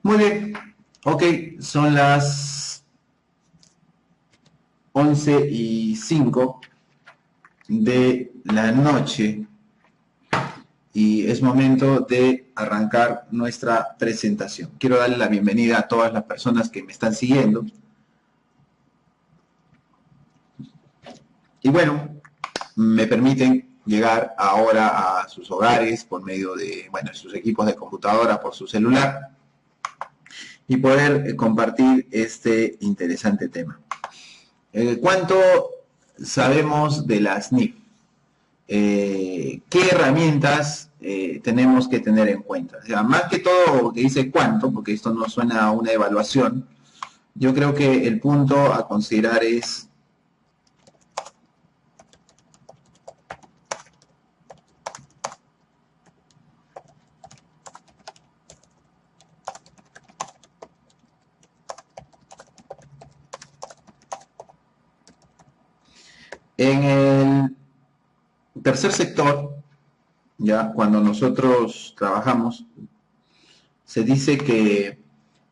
Muy bien, ok, son las 11:05 de la noche y es momento de arrancar nuestra presentación. Quiero darle la bienvenida a todas las personas que me están siguiendo. Y bueno, me permiten llegar ahora a sus hogares por medio de, sus equipos de computadora, por su celular, y poder compartir este interesante tema. ¿Cuánto sabemos de las NIF? ¿Qué herramientas tenemos que tener en cuenta? O sea, más que todo que dice cuánto, porque esto no suena a una evaluación, yo creo que el punto a considerar es en el tercer sector, ya cuando nosotros trabajamos, se dice que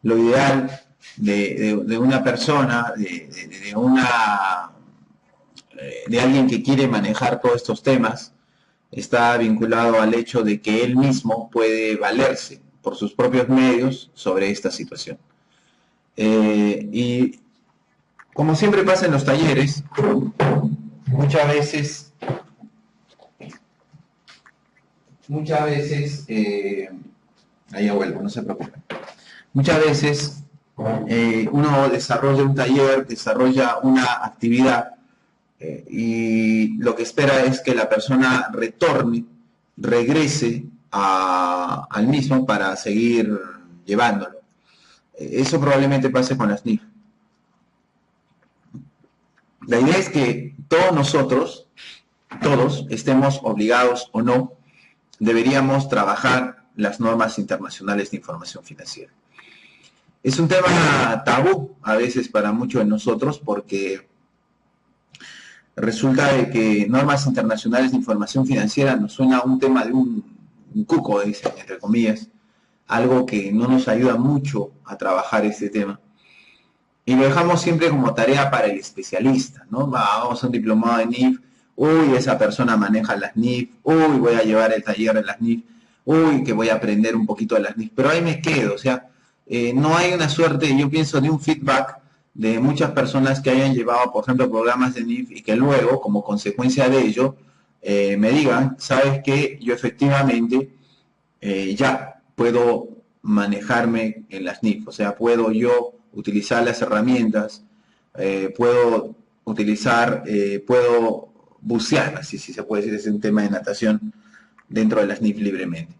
lo ideal de una persona, de alguien que quiere manejar todos estos temas, está vinculado al hecho de que él mismo puede valerse por sus propios medios sobre esta situación. Y como siempre pasa en los talleres, muchas veces, ahí ya vuelvo, no se preocupen. Muchas veces uno desarrolla un taller, desarrolla una actividad y lo que espera es que la persona regrese al mismo para seguir llevándolo. Eso probablemente pase con las NIF. La idea es que todos nosotros, todos, estemos obligados o no, deberíamos trabajar las normas internacionales de información financiera. Es un tema tabú a veces para muchos de nosotros porque resulta de que normas internacionales de información financiera nos suena a un tema de un cuco, dicen, entre comillas, algo que no nos ayuda mucho a trabajar este tema. Y lo dejamos siempre como tarea para el especialista, ¿no? Vamos a un diplomado de NIF, uy, esa persona maneja las NIF, uy, voy a llevar el taller de las NIF, uy, que voy a aprender un poquito de las NIF, pero ahí me quedo, o sea, no hay una suerte, yo pienso, de un feedback de muchas personas que hayan llevado, por ejemplo, programas de NIF y que luego, como consecuencia de ello, me digan, ¿sabes qué? Yo efectivamente ya puedo manejarme en las NIF, o sea, puedo yo utilizar las herramientas, puedo bucear, así si se puede decir, es un tema de natación dentro de las NIF libremente.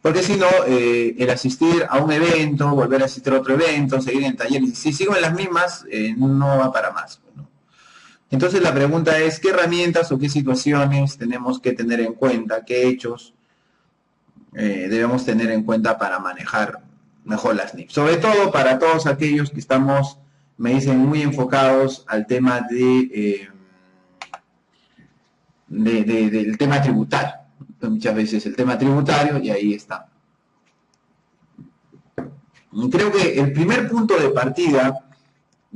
Porque si no, el asistir a un evento, volver a asistir a otro evento, seguir en talleres, si sigo en las mismas, no va para más. ¿No? Entonces la pregunta es, ¿qué herramientas o qué situaciones tenemos que tener en cuenta, qué hechos debemos tener en cuenta para manejar mejor las NIF? Sobre todo para todos aquellos que estamos, me dicen, muy enfocados al tema del tema tributario. Muchas veces el tema tributario y ahí está. Creo que el primer punto de partida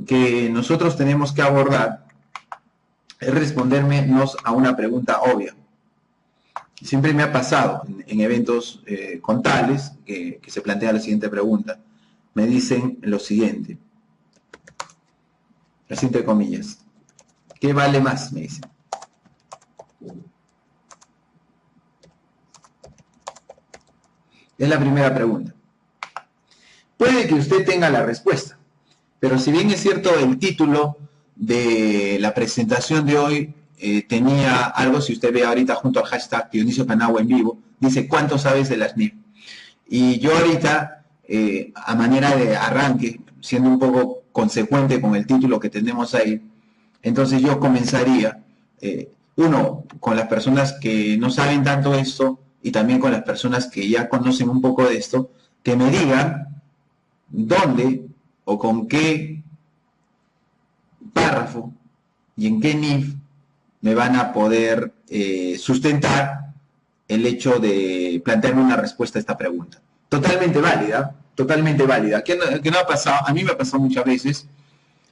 que nosotros tenemos que abordar es respondernos a una pregunta obvia. Siempre me ha pasado en eventos contables que se plantea la siguiente pregunta. Me dicen lo siguiente, así entre comillas, ¿qué vale más? Me dicen. Es la primera pregunta. Puede que usted tenga la respuesta, pero si bien es cierto el título de la presentación de hoy tenía algo, si usted ve ahorita junto al hashtag Dionisio Canagua en vivo, dice ¿cuánto sabes de las NIF? Y yo ahorita, a manera de arranque, siendo un poco consecuente con el título que tenemos ahí, entonces yo comenzaría, uno, con las personas que no saben tanto esto y también con las personas que ya conocen un poco de esto, que me digan dónde o con qué párrafo y en qué NIF me van a poder sustentar el hecho de plantearme una respuesta a esta pregunta. Totalmente válida, totalmente válida. ¿Qué no ha pasado? A mí me ha pasado muchas veces,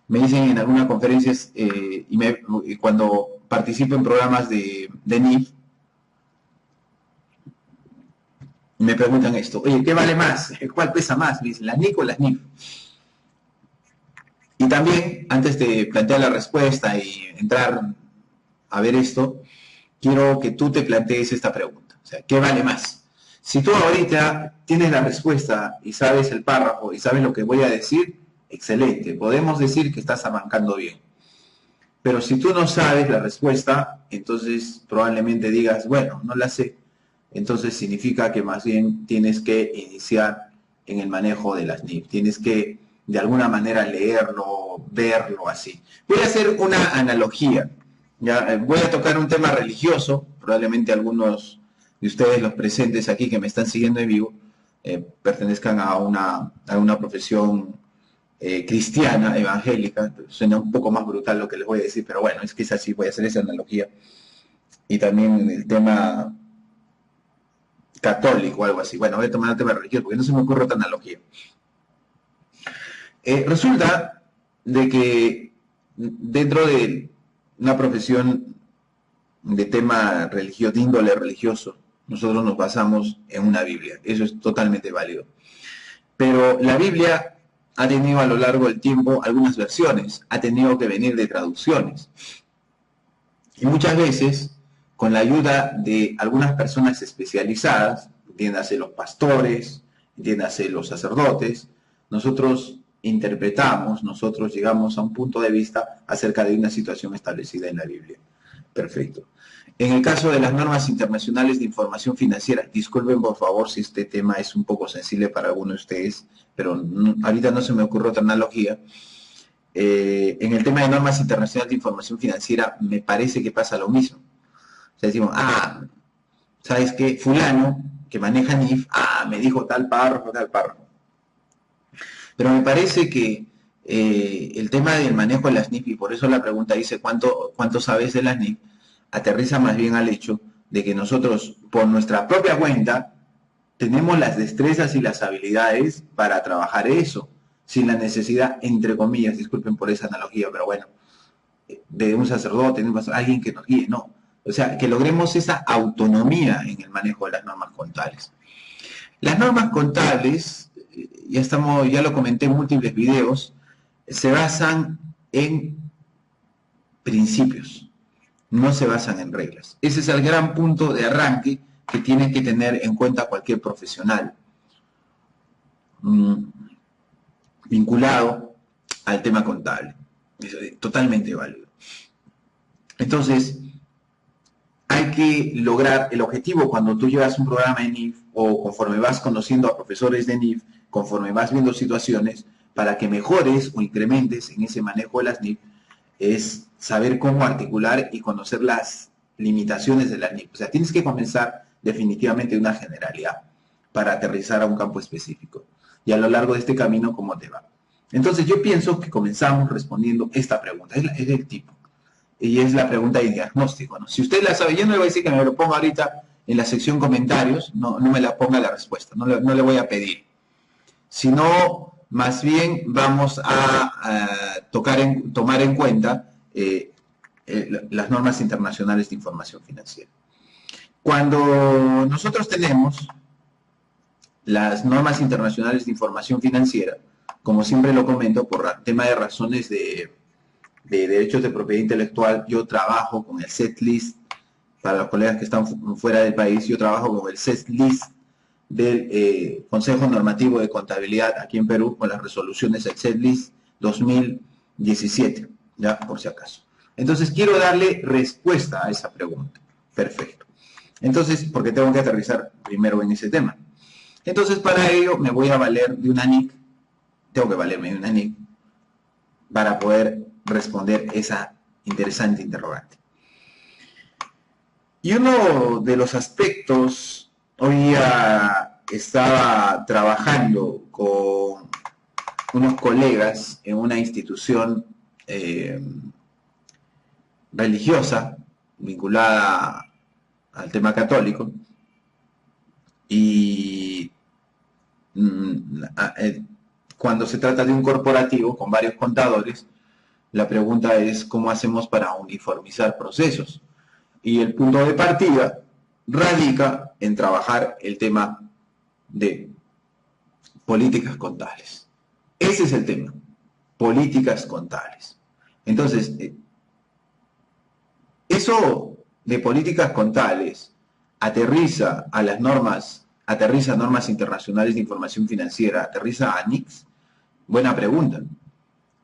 me dicen en algunas conferencias y cuando participo en programas de NIF, me preguntan esto, oye, ¿qué vale más? ¿Cuál pesa más? Me dicen, ¿las NIC o las NIF? Y también, antes de plantear la respuesta y entrar a ver esto, quiero que tú te plantees esta pregunta. O sea, ¿qué vale más? Si tú ahorita tienes la respuesta y sabes el párrafo y sabes lo que voy a decir, excelente. Podemos decir que estás arrancando bien. Pero si tú no sabes la respuesta, entonces probablemente digas, bueno, no la sé. Entonces significa que más bien tienes que iniciar en el manejo de las NIF. Tienes que de alguna manera leerlo, verlo así. Voy a hacer una analogía. Ya, voy a tocar un tema religioso. Probablemente algunos de ustedes, los presentes aquí que me están siguiendo en vivo, pertenezcan a una profesión cristiana, evangélica. Suena un poco más brutal lo que les voy a decir, pero bueno, es que es así, voy a hacer esa analogía. Y también el tema católico o algo así. Bueno, voy a tomar el tema religioso porque no se me ocurre otra analogía. Resulta de que dentro de una profesión de tema religioso, de índole religioso, nosotros nos basamos en una Biblia. Eso es totalmente válido. Pero la Biblia ha tenido a lo largo del tiempo algunas versiones, ha tenido que venir de traducciones. Y muchas veces, con la ayuda de algunas personas especializadas, entiéndase los pastores, entiéndase los sacerdotes, nosotros interpretamos, nosotros llegamos a un punto de vista acerca de una situación establecida en la Biblia. Perfecto. En el caso de las normas internacionales de información financiera, disculpen por favor si este tema es un poco sensible para algunos de ustedes, pero ahorita no se me ocurre otra analogía. En el tema de normas internacionales de información financiera me parece que pasa lo mismo. O sea, decimos, ¿sabes qué? Fulano, que maneja NIF, me dijo tal párrafo, tal párrafo. Pero me parece que el tema del manejo de las NIF, y por eso la pregunta dice, ¿cuánto sabes de las NIF? Aterriza más bien al hecho de que nosotros, por nuestra propia cuenta, tenemos las destrezas y las habilidades para trabajar eso, sin la necesidad, entre comillas, disculpen por esa analogía, pero bueno, de un sacerdote, de alguien que nos guíe, no. O sea, que logremos esa autonomía en el manejo de las normas contables. Las normas contables, ya lo comenté en múltiples videos, se basan en principios, no se basan en reglas. Ese es el gran punto de arranque que tiene que tener en cuenta cualquier profesional vinculado al tema contable. Es totalmente válido. Entonces, hay que lograr el objetivo cuando tú llevas un programa de NIF o conforme vas conociendo a profesores de NIF, conforme vas viendo situaciones, para que mejores o incrementes en ese manejo de las NIF, es saber cómo articular y conocer las limitaciones de las NIF. O sea, tienes que comenzar definitivamente de una generalidad para aterrizar a un campo específico. Y a lo largo de este camino, ¿cómo te va? Entonces, yo pienso que comenzamos respondiendo esta pregunta. Es del tipo. Y es la pregunta de diagnóstico, ¿no? Si usted la sabe, yo no le voy a decir que me lo ponga ahorita en la sección comentarios, no me la ponga la respuesta, no le voy a pedir. Sino, más bien vamos a tomar en cuenta las normas internacionales de información financiera. Cuando nosotros tenemos las normas internacionales de información financiera, como siempre lo comento, por tema de razones de derechos de propiedad intelectual, yo trabajo con el set list, para los colegas que están fuera del país, yo trabajo con el set list del Consejo Normativo de Contabilidad aquí en Perú, con las resoluciones del set list 2017, ya por si acaso. Entonces quiero darle respuesta a esa pregunta. Perfecto. Entonces, porque tengo que aterrizar primero en ese tema. Entonces, para ello me voy a valer de una NIC, tengo que valerme de una NIC para poder responder esa interesante interrogante. Y uno de los aspectos, hoy día estaba trabajando con unos colegas en una institución religiosa vinculada al tema católico, y cuando se trata de un corporativo con varios contadores, la pregunta es cómo hacemos para uniformizar procesos. Y el punto de partida radica en trabajar el tema de políticas contables. Ese es el tema, políticas contables. Entonces, eso de políticas contables aterriza a las normas, aterriza a normas internacionales de información financiera, aterriza a NICS. Buena pregunta.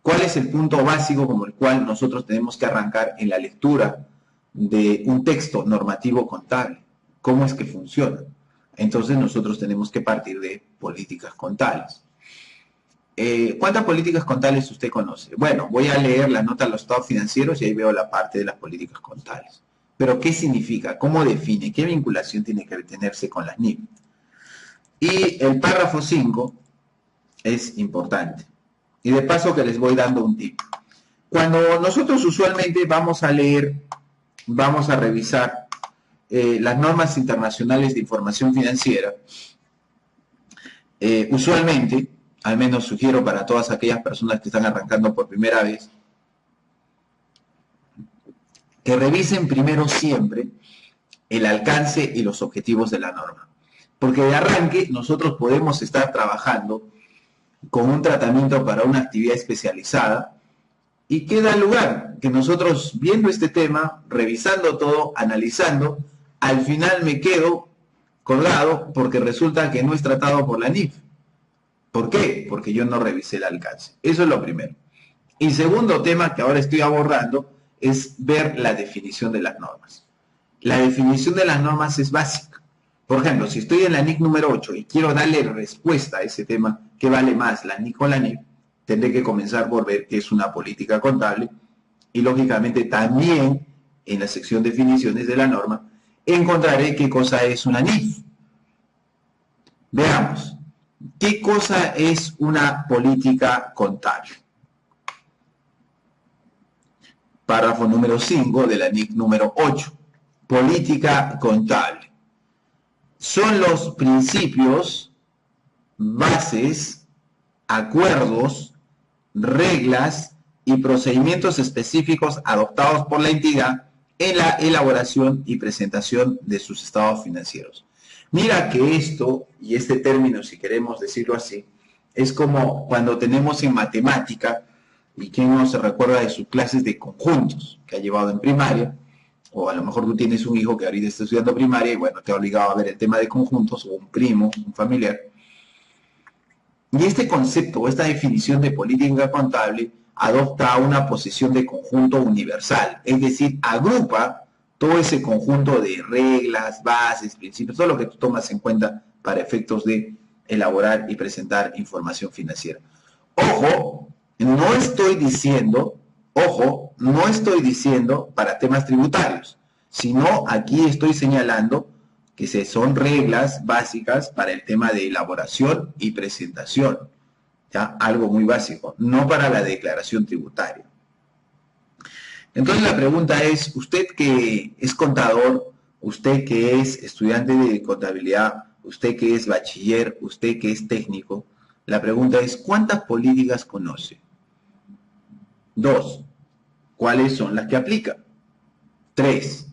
¿Cuál es el punto básico como el cual nosotros tenemos que arrancar en la lectura de un texto normativo contable? ¿Cómo es que funciona? Entonces nosotros tenemos que partir de políticas contables. ¿Cuántas políticas contables usted conoce? Bueno, voy a leer la nota de los estados financieros y ahí veo la parte de las políticas contables. Pero, ¿qué significa? ¿Cómo define? ¿Qué vinculación tiene que tenerse con las NIF? Y el párrafo 5 es importante. Y de paso que les voy dando un tip. Cuando nosotros usualmente vamos a leer, vamos a revisar las normas internacionales de información financiera, usualmente, al menos sugiero para todas aquellas personas que están arrancando por primera vez, que revisen primero siempre el alcance y los objetivos de la norma. Porque de arranque nosotros podemos estar trabajando con un tratamiento para una actividad especializada y queda lugar que nosotros viendo este tema, revisando todo, analizando, al final me quedo colgado porque resulta que no es tratado por la NIF. ¿Por qué? Porque yo no revisé el alcance. Eso es lo primero. Y segundo tema que ahora estoy abordando es ver la definición de las normas. La definición de las normas es básica. Por ejemplo, si estoy en la NIC número 8 y quiero darle respuesta a ese tema, ¿qué vale más, la NIC o la NIF? Tendré que comenzar por ver qué es una política contable y, lógicamente, también en la sección definiciones de la norma encontraré qué cosa es una NIF. Veamos, ¿qué cosa es una política contable? Párrafo número 5 de la NIC número 8. Política contable. Son los principios, bases, acuerdos, reglas y procedimientos específicos adoptados por la entidad en la elaboración y presentación de sus estados financieros. Mira que esto, y este término, si queremos decirlo así, es como cuando tenemos en matemática, y quien no se recuerda de sus clases de conjuntos que ha llevado en primaria, o a lo mejor tú tienes un hijo que ahorita está estudiando primaria y bueno, te ha obligado a ver el tema de conjuntos, o un primo, un familiar. Y este concepto o esta definición de política contable adopta una posición de conjunto universal, es decir, agrupa todo ese conjunto de reglas, bases, principios, todo lo que tú tomas en cuenta para efectos de elaborar y presentar información financiera. Ojo, no estoy diciendo para temas tributarios, sino aquí estoy señalando que son reglas básicas para el tema de elaboración y presentación, ¿ya? Algo muy básico, no para la declaración tributaria. Entonces la pregunta es, usted que es contador, usted que es estudiante de contabilidad, usted que es bachiller, usted que es técnico, la pregunta es, ¿cuántas políticas conoce? 2. ¿Cuáles son las que aplica? 3.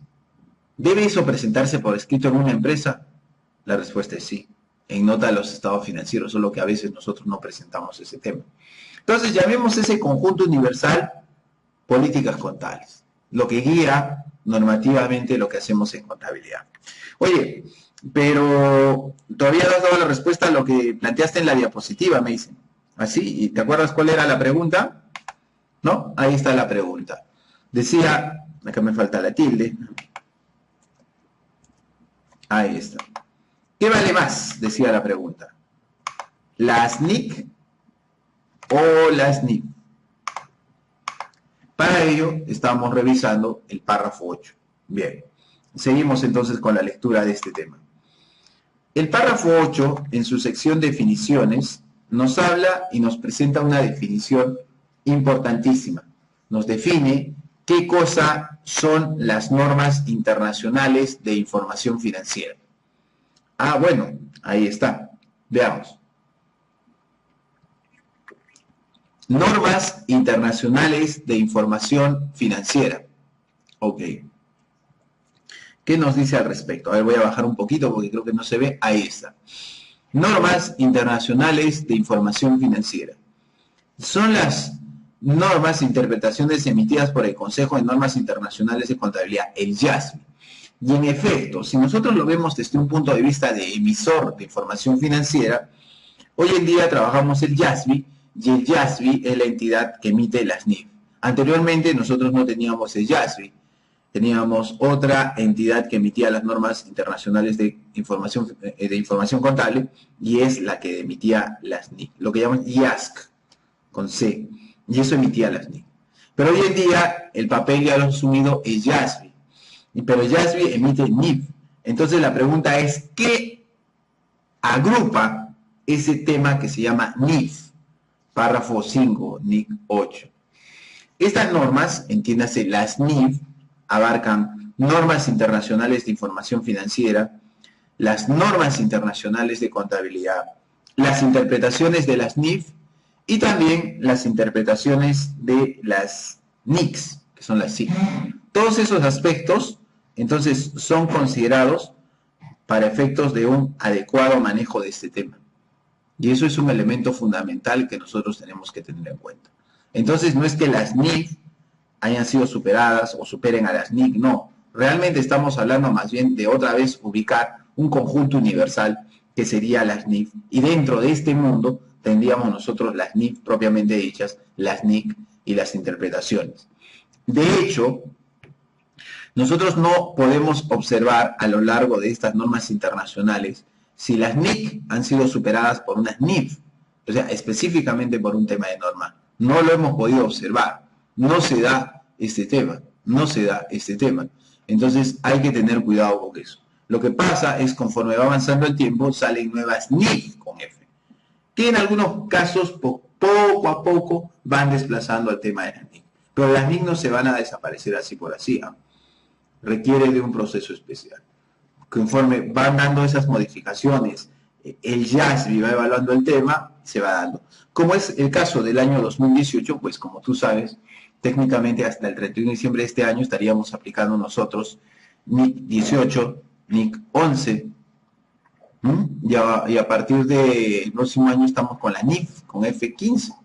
¿Debe eso presentarse por escrito en una empresa? La respuesta es sí. En nota de los estados financieros, solo que a veces nosotros no presentamos ese tema. Entonces, llamemos ese conjunto universal políticas contables, lo que guía normativamente lo que hacemos en contabilidad. Oye, pero todavía no has dado la respuesta a lo que planteaste en la diapositiva, me dicen. ¿Así? ¿Y te acuerdas cuál era la pregunta? ¿No? Ahí está la pregunta. Decía, acá me falta la tilde. Ahí está. ¿Qué vale más? Decía la pregunta. ¿Las NIC o las NIF? Para ello, estamos revisando el párrafo 8. Bien, seguimos entonces con la lectura de este tema. El párrafo 8, en su sección definiciones, nos habla y nos presenta una definición importantísima. Nos define qué cosa son las normas internacionales de información financiera. Ah, bueno, ahí está. Veamos. Normas internacionales de información financiera. Ok. ¿Qué nos dice al respecto? A ver, voy a bajar un poquito porque creo que no se ve. Ahí está. Normas internacionales de información financiera. Son las normas e interpretaciones emitidas por el Consejo de Normas Internacionales de Contabilidad, el IASB. Y en efecto, si nosotros lo vemos desde un punto de vista de emisor de información financiera, hoy en día trabajamos el IASB y el IASB es la entidad que emite las NIF. Anteriormente nosotros no teníamos el IASB, teníamos otra entidad que emitía las normas internacionales de información contable y es la que emitía las NIF, lo que llaman IASC con C, y eso emitía las NIF. Pero hoy en día el papel ya lo ha asumido el IASB, pero el IASB emite NIF. Entonces la pregunta es, ¿qué agrupa ese tema que se llama NIF? Párrafo 5, NIF 8. Estas normas, entiéndase, las NIF, abarcan normas internacionales de información financiera, las normas internacionales de contabilidad, las interpretaciones de las NIF y también las interpretaciones de las NICs, que son las SIC. Todos esos aspectos, entonces, son considerados para efectos de un adecuado manejo de este tema. Y eso es un elemento fundamental que nosotros tenemos que tener en cuenta. Entonces, no es que las NIF hayan sido superadas o superen a las NIC, no. Realmente estamos hablando más bien de otra vez ubicar un conjunto universal que sería las NIF. Y dentro de este mundo tendríamos nosotros las NIF propiamente dichas, las NIC y las interpretaciones. De hecho, nosotros no podemos observar a lo largo de estas normas internacionales si las NIC han sido superadas por unas NIF, o sea, específicamente por un tema de norma. No lo hemos podido observar. No se da este tema, no se da este tema. Entonces hay que tener cuidado con eso. Lo que pasa es conforme va avanzando el tiempo salen nuevas NIF con F, que en algunos casos poco a poco van desplazando al tema de las NIF. Pero las NIF no se van a desaparecer así por así, ¿eh? Requiere de un proceso especial. Conforme van dando esas modificaciones, el IASB va evaluando el tema, se va dando. Como es el caso del año 2018, pues como tú sabes, técnicamente hasta el 31 de diciembre de este año estaríamos aplicando nosotros NIC 18, NIC 11, y a partir del próximo año estamos con la NIF, con F15,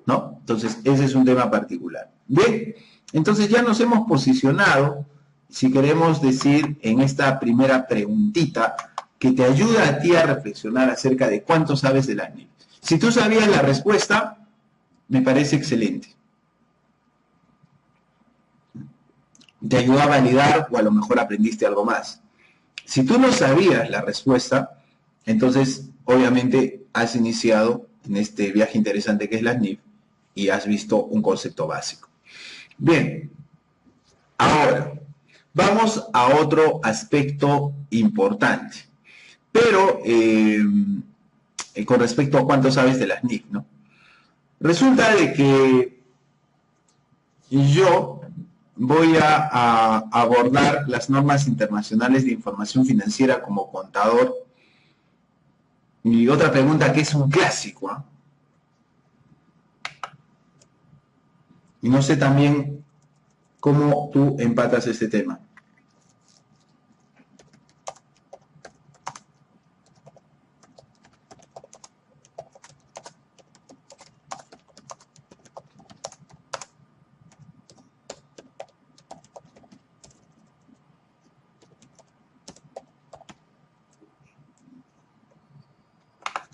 ¿no? Entonces, ese es un tema particular. Bien, entonces ya nos hemos posicionado, si queremos decir, en esta primera preguntita, que te ayuda a ti a reflexionar acerca de cuánto sabes de la NIF. Si tú sabías la respuesta, me parece excelente. Te ayudó a validar o a lo mejor aprendiste algo más. Si tú no sabías la respuesta, entonces obviamente has iniciado en este viaje interesante que es la NIF y has visto un concepto básico. Bien, ahora vamos a otro aspecto importante, pero con respecto a cuánto sabes de las NIF, ¿no? Resulta de que yo voy a abordar las normas internacionales de información financiera como contador. Y otra pregunta que es un clásico, ¿eh? Y no sé también cómo tú empatas este tema.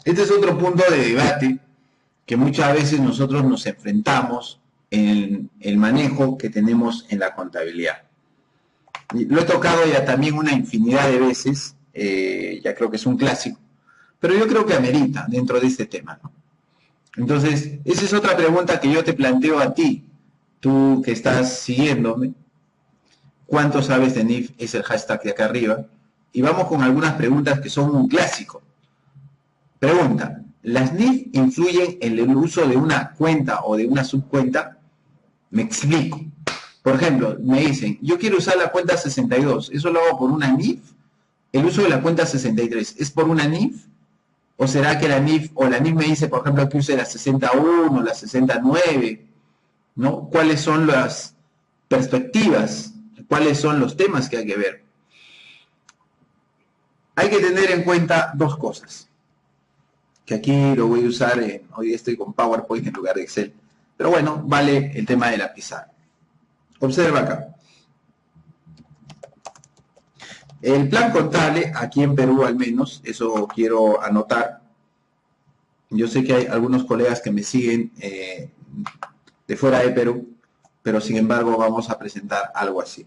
Este es otro punto de debate que muchas veces nosotros nos enfrentamos en el manejo que tenemos en la contabilidad. Lo he tocado ya también una infinidad de veces, ya creo que es un clásico, pero yo creo que amerita dentro de este tema, ¿no? Entonces, esa es otra pregunta que yo te planteo a ti, tú que estás siguiéndome. ¿Cuánto sabes de NIF? Es el hashtag de acá arriba. Y vamos con algunas preguntas que son un clásico. Pregunta, ¿las NIF influyen en el uso de una cuenta o de una subcuenta? Me explico. Por ejemplo, me dicen, yo quiero usar la cuenta 62, ¿eso lo hago por una NIF? ¿El uso de la cuenta 63 es por una NIF? ¿O será que la NIF, o la NIF me dice, por ejemplo, que use la 61, la 69, ¿no? ¿Cuáles son las perspectivas? ¿Cuáles son los temas que hay que ver? Hay que tener en cuenta dos cosas, que aquí lo voy a usar, hoy estoy con PowerPoint en lugar de Excel, pero bueno, vale el tema de la pizarra. Observa acá. El plan contable, aquí en Perú al menos, eso quiero anotar. Yo sé que hay algunos colegas que me siguen de fuera de Perú, pero sin embargo vamos a presentar algo así.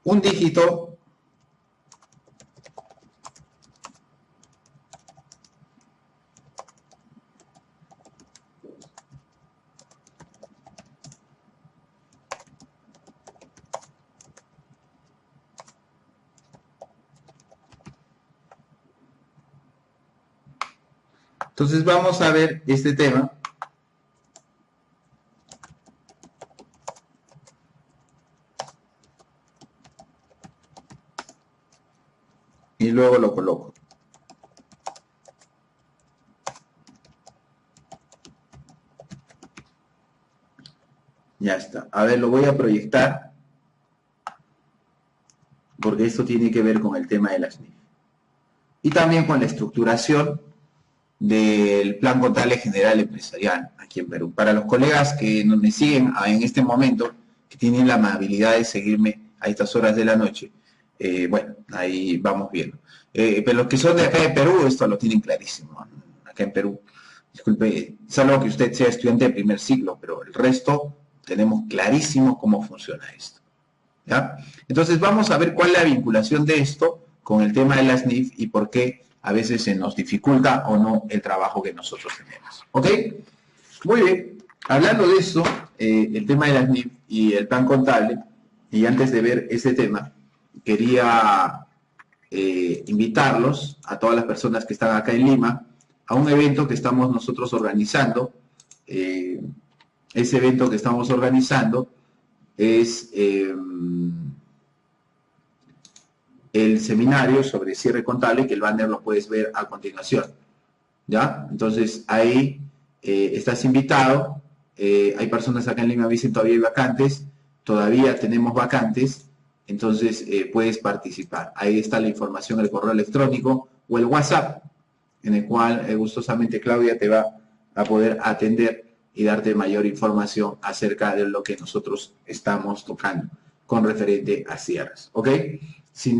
Un dígito Entonces vamos a ver este tema. Y luego lo coloco. Ya está. A ver, lo voy a proyectar. Porque esto tiene que ver con el tema de las NIF. Y también con la estructuración del Plan Contable General Empresarial aquí en Perú. Para los colegas que me siguen en este momento, que tienen la amabilidad de seguirme a estas horas de la noche, bueno, ahí vamos viendo. Pero los que son de acá de Perú, esto lo tienen clarísimo. Acá en Perú, disculpe, salvo que usted sea estudiante de primer ciclo, pero el resto tenemos clarísimo cómo funciona esto. ¿Ya? Entonces vamos a ver cuál es la vinculación de esto con el tema de las NIF y por qué a veces se nos dificulta o no el trabajo que nosotros tenemos. ¿Ok? Muy bien. Hablando de eso, el tema de las NIF y el plan contable, y antes de ver ese tema, quería invitarlos a todas las personas que están acá en Lima a un evento que estamos nosotros organizando. Ese evento que estamos organizando es el seminario sobre cierre contable, que el banner lo puedes ver a continuación. ¿Ya? Entonces ahí estás invitado. Hay personas acá en Lima que dicen todavía hay vacantes, todavía tenemos vacantes, entonces puedes participar. Ahí está la información, el correo electrónico o el WhatsApp, en el cual gustosamente Claudia te va a poder atender y darte mayor información acerca de lo que nosotros estamos tocando con referente a cierres. ¿Ok?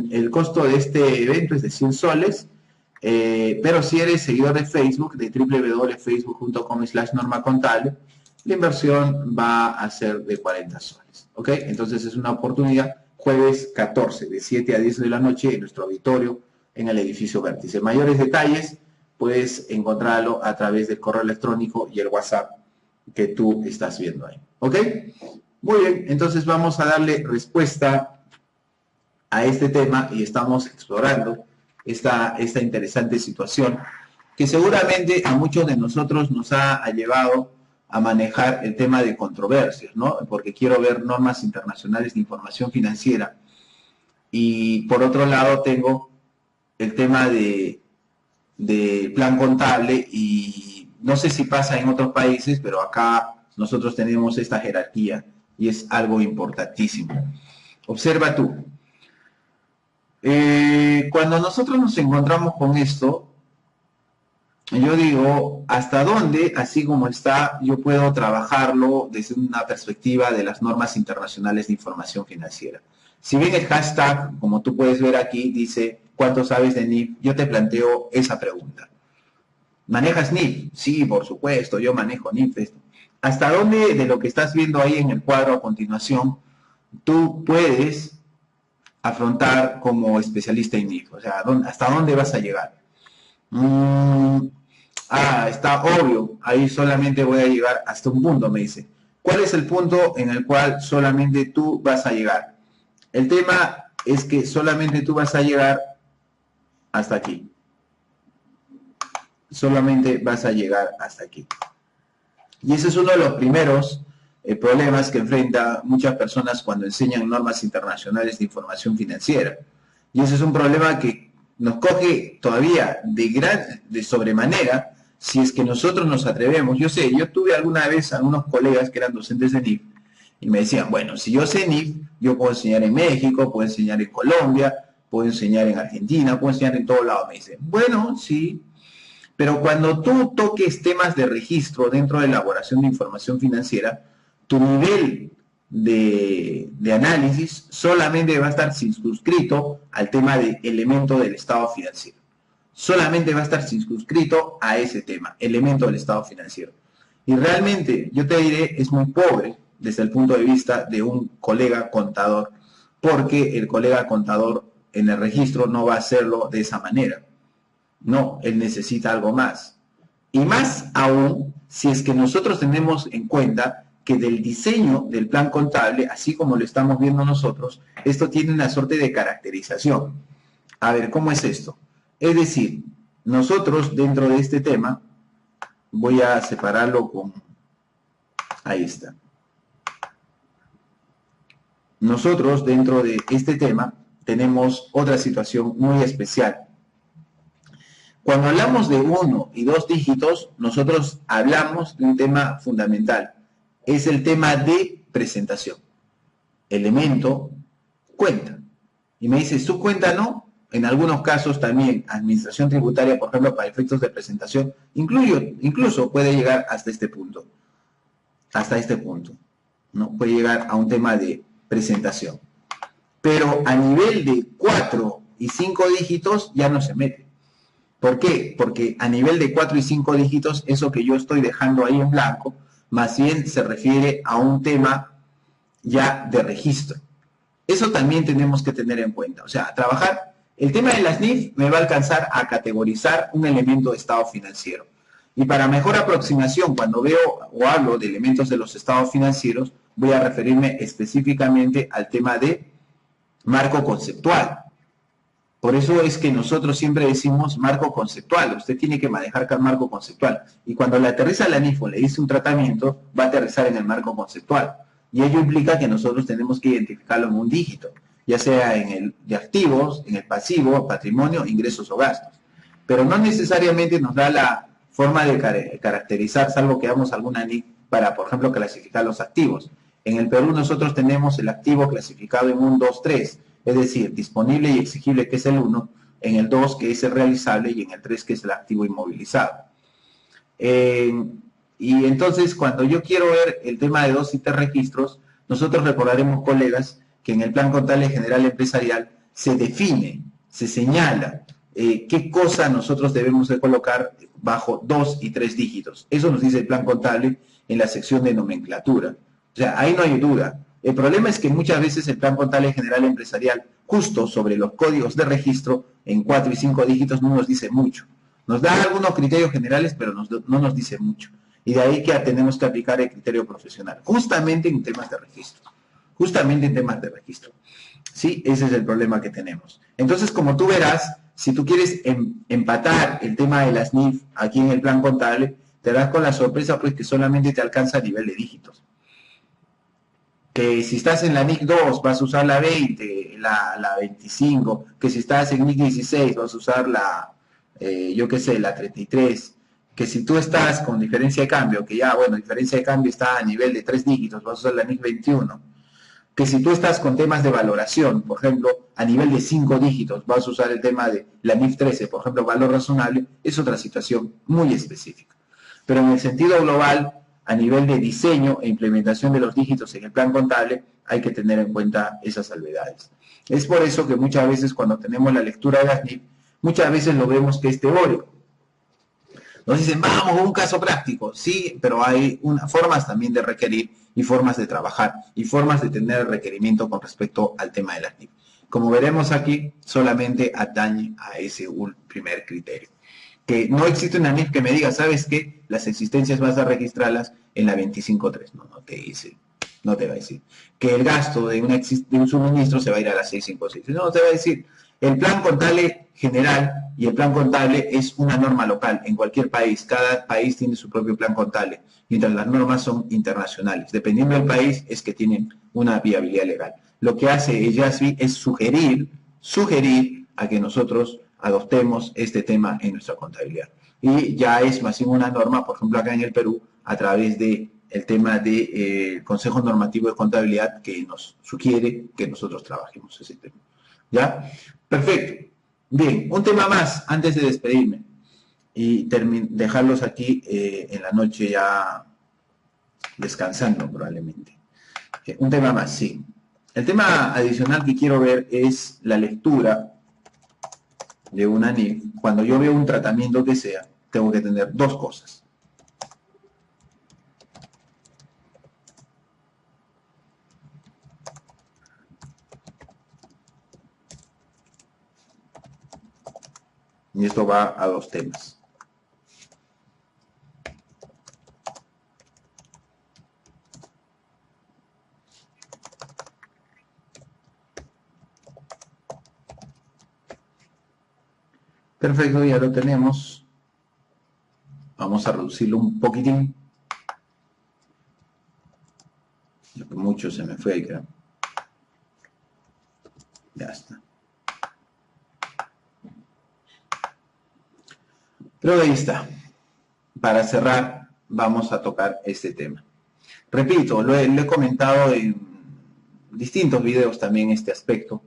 El costo de este evento es de 100 soles, pero si eres seguidor de Facebook, de www.facebook.com/normacontable, la inversión va a ser de 40 soles. ¿Ok? Entonces es una oportunidad, jueves 14, de 7 a 10 de la noche, en nuestro auditorio, en el edificio Vértice. Mayores detalles puedes encontrarlo a través del correo electrónico y el WhatsApp que tú estás viendo ahí. ¿Ok? Muy bien, entonces vamos a darle respuesta a este tema y estamos explorando esta interesante situación que seguramente a muchos de nosotros nos ha llevado a manejar el tema de controversias, ¿no? Porque quiero ver normas internacionales de información financiera y por otro lado tengo el tema de plan contable y no sé si pasa en otros países, pero acá nosotros tenemos esta jerarquía y es algo importantísimo. Observa tú. Cuando nosotros nos encontramos con esto, yo digo, ¿hasta dónde, así como está, yo puedo trabajarlo desde una perspectiva de las normas internacionales de información financiera? Si bien el hashtag, como tú puedes ver aquí, dice, ¿cuánto sabes de NIF? Yo te planteo esa pregunta. ¿Manejas NIF? Sí, por supuesto, yo manejo NIF. ¿Hasta dónde de lo que estás viendo ahí en el cuadro a continuación, tú puedes afrontar como especialista en NIF? O sea, ¿hasta dónde vas a llegar? Está obvio, ahí solamente voy a llegar hasta un punto, me dice. ¿Cuál es el punto en el cual solamente tú vas a llegar? El tema es que solamente tú vas a llegar hasta aquí. Solamente vas a llegar hasta aquí. Y ese es uno de los primeros problemas que enfrentan muchas personas cuando enseñan normas internacionales de información financiera. Y ese es un problema que nos coge todavía de sobremanera si es que nosotros nos atrevemos. Yo sé, yo tuve alguna vez a unos colegas que eran docentes de NIF y me decían, bueno, si yo sé NIF, yo puedo enseñar en México, puedo enseñar en Colombia, puedo enseñar en Argentina, puedo enseñar en todos lados. Me dicen, bueno, sí, pero cuando tú toques temas de registro dentro de elaboración de información financiera, tu nivel de análisis solamente va a estar circunscrito al tema de elemento del estado financiero. Solamente va a estar circunscrito a ese tema, elemento del estado financiero. Y realmente, yo te diré, es muy pobre desde el punto de vista de un colega contador, porque el colega contador en el registro no va a hacerlo de esa manera. No, él necesita algo más. Y más aún, si es que nosotros tenemos en cuenta que del diseño del plan contable, así como lo estamos viendo nosotros, esto tiene una suerte de caracterización. A ver, ¿cómo es esto? Es decir, nosotros dentro de este tema, voy a separarlo con... Ahí está. Nosotros dentro de este tema tenemos otra situación muy especial. Cuando hablamos de 1 y 2 dígitos, nosotros hablamos de un tema fundamental. Es el tema de presentación. Elemento, cuenta. Y me dice, ¿su cuenta no? En algunos casos también, administración tributaria, por ejemplo, para efectos de presentación, incluso puede llegar hasta este punto. Hasta este punto, ¿no? Puede llegar a un tema de presentación. Pero a nivel de 4 y 5 dígitos ya no se mete. ¿Por qué? Porque a nivel de 4 y 5 dígitos, eso que yo estoy dejando ahí en blanco, más bien se refiere a un tema ya de registro. Eso también tenemos que tener en cuenta. O sea, trabajar, el tema de las NIF me va a alcanzar a categorizar un elemento de estado financiero. Y para mejor aproximación, cuando veo o hablo de elementos de los estados financieros, voy a referirme específicamente al tema de marco conceptual. Por eso es que nosotros siempre decimos marco conceptual. Usted tiene que manejar el marco conceptual. Y cuando le aterriza a la NIF o le dice un tratamiento, va a aterrizar en el marco conceptual. Y ello implica que nosotros tenemos que identificarlo en un dígito, ya sea en el de activos, en el pasivo, patrimonio, ingresos o gastos. Pero no necesariamente nos da la forma de caracterizar, salvo que hagamos alguna NIF para, por ejemplo, clasificar los activos. En el Perú nosotros tenemos el activo clasificado en un 2, 3, es decir, disponible y exigible, que es el 1, en el 2, que es el realizable, y en el 3, que es el activo inmovilizado. Y entonces, cuando yo quiero ver el tema de 2 y 3 registros, nosotros recordaremos, colegas, que en el Plan Contable General Empresarial se define, se señala qué cosa nosotros debemos de colocar bajo 2 y 3 dígitos. Eso nos dice el Plan Contable en la sección de nomenclatura. O sea, ahí no hay duda. El problema es que muchas veces el Plan Contable General Empresarial, justo sobre los códigos de registro, en 4 y 5 dígitos, no nos dice mucho. Nos da algunos criterios generales, pero no nos dice mucho. Y de ahí que tenemos que aplicar el criterio profesional, justamente en temas de registro. Justamente en temas de registro. ¿Sí? Ese es el problema que tenemos. Entonces, como tú verás, si tú quieres empatar el tema de las NIF aquí en el plan contable, te das con la sorpresa pues que solamente te alcanza a nivel de dígitos. Que si estás en la NIC 2 vas a usar la 20, la 25, que si estás en NIC 16 vas a usar la, yo qué sé, la 33, que si tú estás con diferencia de cambio, que ya, bueno, diferencia de cambio está a nivel de 3 dígitos, vas a usar la NIC 21, que si tú estás con temas de valoración, por ejemplo, a nivel de 5 dígitos, vas a usar el tema de la NIF 13, por ejemplo, valor razonable, es otra situación muy específica. Pero en el sentido global, a nivel de diseño e implementación de los dígitos en el plan contable, hay que tener en cuenta esas salvedades. Es por eso que muchas veces cuando tenemos la lectura de las NIF, muchas veces lo vemos que es teórico. Nos dicen, vamos, un caso práctico. Sí, pero hay formas también de requerir y formas de trabajar y formas de tener el requerimiento con respecto al tema de las NIF. Como veremos aquí, solamente atañe a ese primer criterio. Que no existe una NIF que me diga, ¿sabes qué? Las existencias vas a registrarlas en la 25.3. No te dice. No te va a decir. Que el gasto de un suministro se va a ir a la 656. No, te va a decir. El plan contable general y el plan contable es una norma local en cualquier país. Cada país tiene su propio plan contable, mientras las normas son internacionales. Dependiendo del país es que tienen una viabilidad legal. Lo que hace el IASB es sugerir a que nosotros adoptemos este tema en nuestra contabilidad. Y ya es más bien una norma, por ejemplo, acá en el Perú, a través de el tema del Consejo Normativo de Contabilidad que nos sugiere que nosotros trabajemos ese tema. ¿Ya? Perfecto. Bien, un tema más antes de despedirme y dejarlos aquí en la noche ya descansando probablemente. Un tema más, sí. El tema adicional que quiero ver es la lectura de una NIF. Cuando yo veo un tratamiento que sea, tengo que tener dos cosas. Y esto va a dos temas. Perfecto, ya lo tenemos. Vamos a reducirlo un poquitín. Mucho se me fue, creo. Ya está. Pero ahí está. Para cerrar, vamos a tocar este tema. Repito, lo he comentado en distintos videos también este aspecto.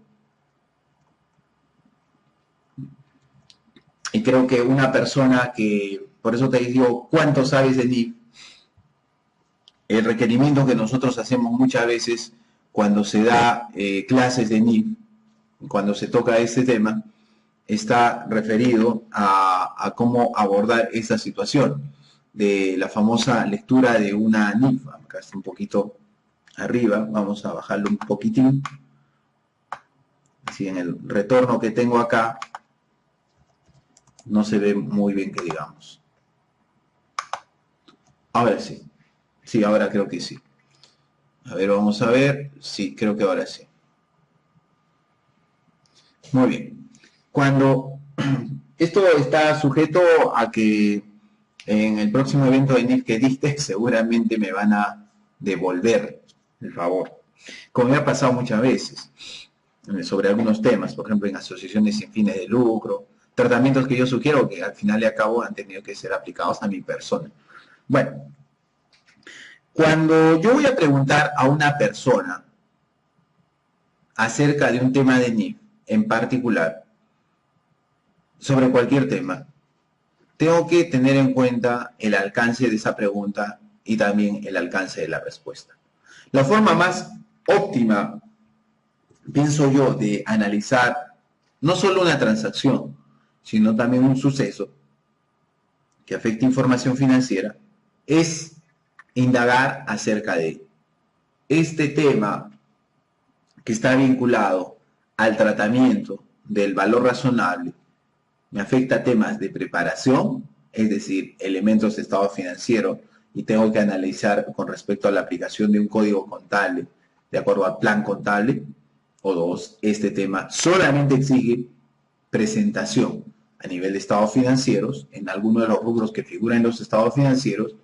Y creo que una persona que, por eso te digo, ¿cuánto sabes de NIF? El requerimiento que nosotros hacemos muchas veces cuando se da clases de NIF, cuando se toca este tema, está referido a cómo abordar esa situación de la famosa lectura de una NIF. Acá está un poquito arriba, vamos a bajarlo un poquitín. Así en el retorno que tengo acá, no se ve muy bien que digamos. Ahora sí. Sí, ahora creo que sí. A ver, vamos a ver. Sí, creo que ahora sí. Muy bien. Cuando esto está sujeto a que en el próximo evento de NIF que diste, seguramente me van a devolver el favor. Como me ha pasado muchas veces sobre algunos temas, por ejemplo, en asociaciones sin fines de lucro, tratamientos que yo sugiero que al final y al cabo han tenido que ser aplicados a mi persona. Bueno, cuando yo voy a preguntar a una persona acerca de un tema de NIF en particular, sobre cualquier tema, tengo que tener en cuenta el alcance de esa pregunta y también el alcance de la respuesta. La forma más óptima, pienso yo, de analizar no solo una transacción, sino también un suceso que afecte información financiera, es indagar acerca de este tema que está vinculado al tratamiento del valor razonable. Me afecta a temas de preparación, es decir, elementos de estado financiero, y tengo que analizar con respecto a la aplicación de un código contable de acuerdo al plan contable. O dos, este tema solamente exige presentación a nivel de estados financieros, en alguno de los rubros que figuran en los estados financieros,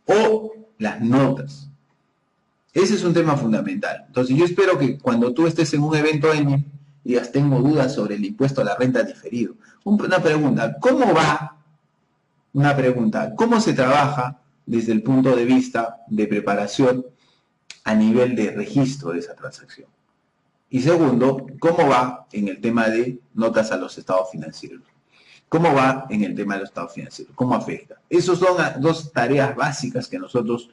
o las notas. Ese es un tema fundamental. Entonces yo espero que cuando tú estés en un evento ENI, digas, tengo dudas sobre el impuesto a la renta diferido. Una pregunta, ¿cómo va? Una pregunta, ¿cómo se trabaja desde el punto de vista de preparación a nivel de registro de esa transacción? Y segundo, ¿cómo va en el tema de notas a los estados financieros? ¿Cómo va en el tema de los estados financieros? ¿Cómo afecta? Esas son dos tareas básicas que nosotros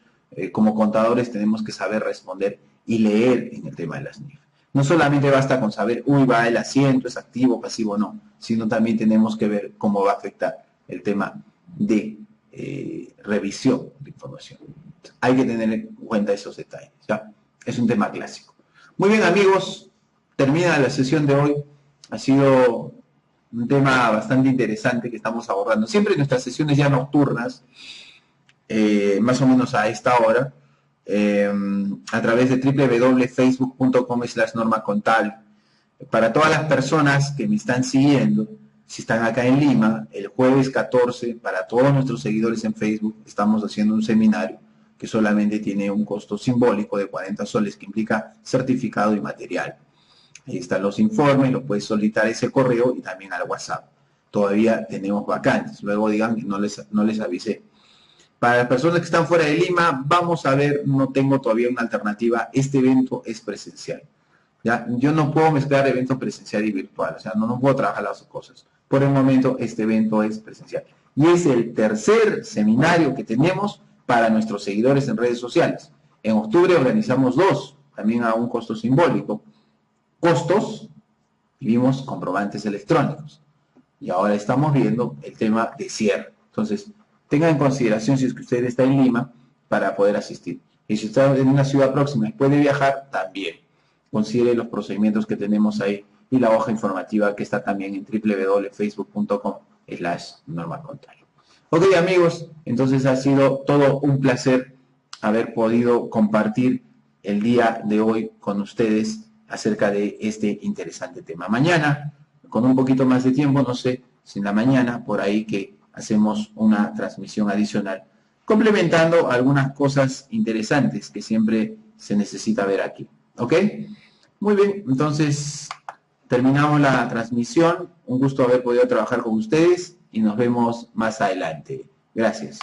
como contadores tenemos que saber responder y leer en el tema de las NIF. No solamente basta con saber, uy, va el asiento, es activo, pasivo, no, sino también tenemos que ver cómo va a afectar el tema de revisión de información. Hay que tener en cuenta esos detalles, ¿ya? Es un tema clásico. Muy bien, amigos, termina la sesión de hoy. Ha sido un tema bastante interesante que estamos abordando. Siempre en nuestras sesiones ya nocturnas, más o menos a esta hora, a través de www.facebook.com/normacontable. Para todas las personas que me están siguiendo, si están acá en Lima, el jueves 14, para todos nuestros seguidores en Facebook, estamos haciendo un seminario que solamente tiene un costo simbólico de 40 soles, que implica certificado y material. Ahí están los informes, lo puedes solicitar ese correo y también al WhatsApp. todavía tenemos vacantes. Luego digan que no les avisé. Para las personas que están fuera de Lima, vamos a ver, no tengo todavía una alternativa. Este evento es presencial. ¿Ya? Yo no puedo mezclar evento presencial y virtual, o sea, no puedo trabajar las dos cosas. Por el momento, este evento es presencial. Y es el tercer seminario que tenemos para nuestros seguidores en redes sociales. En octubre organizamos 2, también a un costo simbólico. Costos, y vimos comprobantes electrónicos. Y ahora estamos viendo el tema de cierre. Entonces, tengan en consideración si es que usted está en Lima para poder asistir. Y si está en una ciudad próxima y puede viajar, también. Considere los procedimientos que tenemos ahí y la hoja informativa que está también en www.facebook.com/normalcontario. Ok, amigos, entonces ha sido todo un placer haber podido compartir el día de hoy con ustedes acerca de este interesante tema. Mañana, con un poquito más de tiempo, no sé si en la mañana, por ahí que hacemos una transmisión adicional, complementando algunas cosas interesantes que siempre se necesita ver aquí. ¿Ok? Muy bien, entonces terminamos la transmisión. Un gusto haber podido trabajar con ustedes y nos vemos más adelante. Gracias.